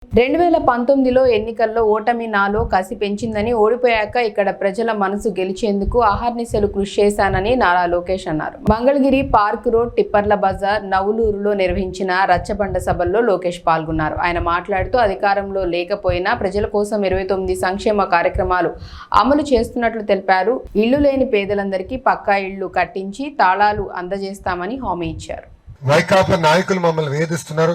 2019లో ఎన్నికల్లో ఓటమి నాలో కసి పెంచిందని, ఓడిపోయాక ఇక్కడ ప్రజల మనసు గెలిచేందుకు అహర్నిశలు కృషి చేశానని నారా లోకేష్ అన్నారు. మంగళగిరి పార్క్ రోడ్, టిప్పర్ల బజార్, నవులూరులో నిర్వహించిన రచ్చబండ సభల్లో లోకేష్ పాల్గొన్నారు. ఆయన మాట్లాడుతూ అధికారంలో లేకపోయినా ప్రజల కోసం 29 సంక్షేమ కార్యక్రమాలు అమలు చేస్తున్నట్లు తెలిపారు. ఇళ్లు లేని పేదలందరికీ పక్కా ఇళ్లు కట్టించి తాళాలు అందజేస్తామని హామీ ఇచ్చారు. వైకాపా నాయకులు మమ్మల్ని వేధిస్తున్నారు,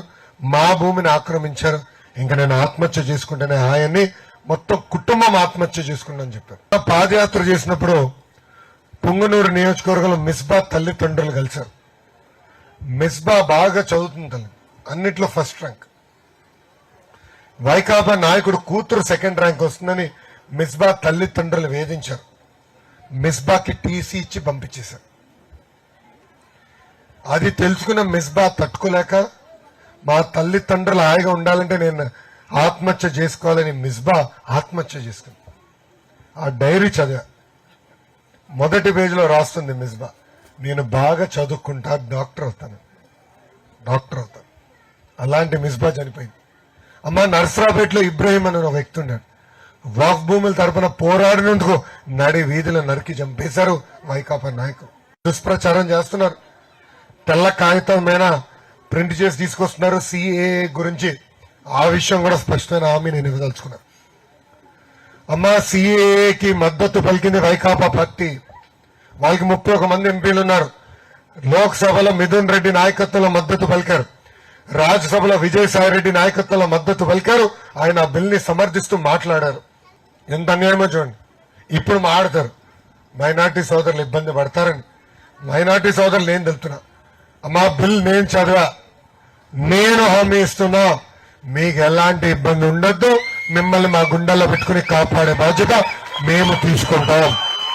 మా భూమిని ఆక్రమించారు, ఇంకా నేను ఆత్మహత్య చేసుకుంటేనే ఆయన్ని మొత్తం కుటుంబం ఆత్మహత్య చేసుకుంటని చెప్పారు. పాదయాత్ర చేసినప్పుడు పుంగనూరు నియోజకవర్గంలో మిస్బా తల్లిదండ్రులు కలిశారు. మిస్బా బాగా చదువుతుంది తల్లి, అన్నిట్లో ఫస్ట్ ర్యాంక్. వైకాపా నాయకుడు కూతురు సెకండ్ ర్యాంక్ వస్తుందని మిస్బా తల్లిదండ్రులు వేధించారు. మిస్బాకి టీసీ ఇచ్చి పంపించేశారు. అది తెలుసుకున్న మిస్బా తట్టుకోలేక మా తల్లిదండ్రులు హాయిగా ఉండాలంటే నేను ఆత్మహత్య చేసుకోవాలని మిస్బా ఆత్మహత్య చేసుకుంది. ఆ డైరీ చదివా, మొదటి పేజీలో రాస్తుంది మిస్బా, నేను బాగా చదువుకుంటా, డాక్టర్ అవుతాను. అలాంటి మిస్బా చనిపోయింది. అమ్మ నర్సరాపేటలో ఇబ్రాహీం అని ఒక వ్యక్తి ఉన్నాడు, వాక్ భూముల తరపున పోరాడినందుకు నడి వీధిలో నరికి చంపేశారు వైకాపా నాయకులు. దుష్ప్రచారం చేస్తున్నారు, తెల్ల కాగితం మీద ప్రింట్ చేసి తీసుకొస్తున్నారు సిఏఏ గురించి. ఆ విషయం కూడా స్పష్టమైన హామీ నేను ఇవ్వదలుచుకున్నా. అమ్మా సిఏఏకి మద్దతు పలికింది వైకాపా పార్టీ. వాళ్ళకి 31 మంది ఎంపీలు ఉన్నారు. లోక్సభలో మిథున్ రెడ్డి నాయకత్వంలో మద్దతు పలికారు, రాజ్యసభలో విజయసాయి రెడ్డి నాయకత్వంలో మద్దతు పలికారు. ఆయన ఆ బిల్ ని సమర్థిస్తూ మాట్లాడారు. ఎంత అన్యాయమో చూడండి. ఇప్పుడు మాట్లాడతారు మైనార్టీ సోదరులు ఇబ్బంది పడతారని. మైనార్టీ సోదరులు నేను తెలుతున్నా, అమ్మా బిల్ నేను చదివా, నేను హామీ ఇస్తున్నా, మీకు ఎలాంటి ఇబ్బంది ఉండొద్దు, మిమ్మల్ని మా గుండెల్లో పెట్టుకుని కాపాడే బాధ్యత మేము తీసుకుంటాం.